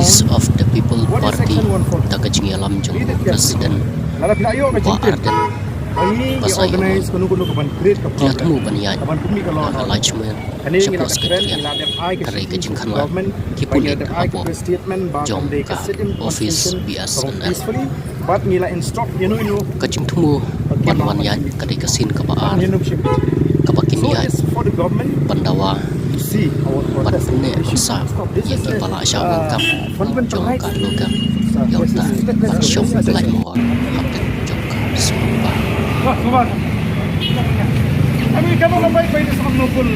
Office of the People Party Takajingalam Jung President U Bah Ardent basaiawmoit Kilatmu Banyai Lachman Chapo Secretariat Karai Kajingkanla Kipulit Apo Jom Ka Office BSNL Kajingtumu Banwanyan Karai Kasin Kabaan Kabakinyai Pandawa Panpune Sa Yaki Pala Syawangkam Jom Ka Lugam Yauta Pansyom Lai Mohor Hapten Jom Ka Sumba Kami kamu baik baik sa nopol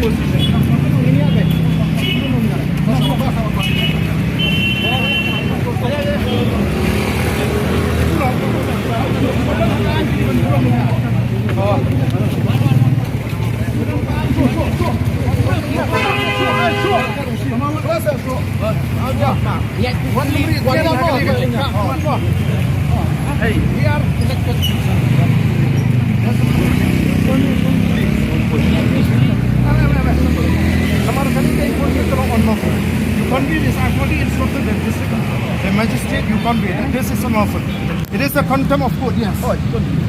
position. Ini apa? Hey, we are elected. You can't be this. I've already instructed the magistrate. You can't be. This is unlawful. It is a contempt of court. Yes.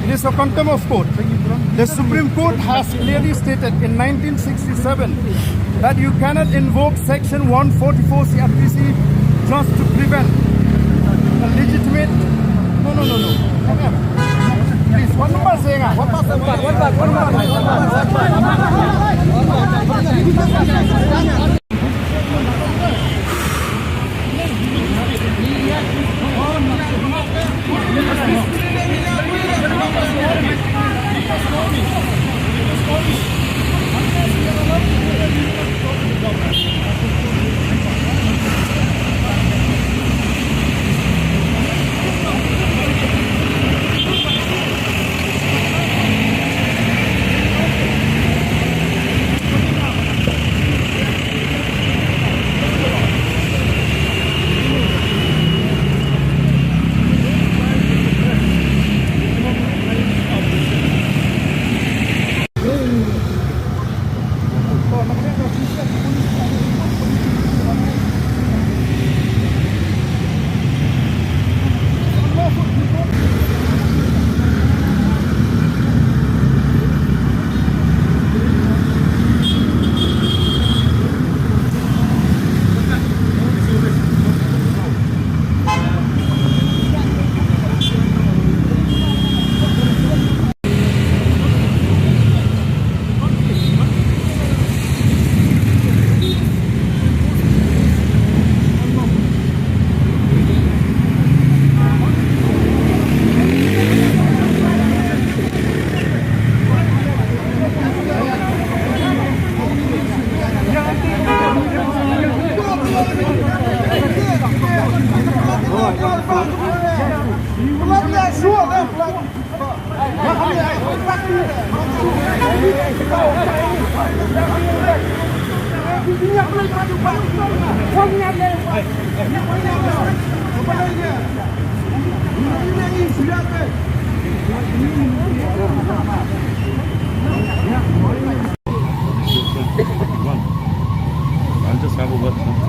It is a contempt of court. The Supreme Court has clearly stated in 1967 that you cannot invoke Section 144 CRPC just to prevent a legitimate. No. Please, one number saying one 앉아서 하고 봤어.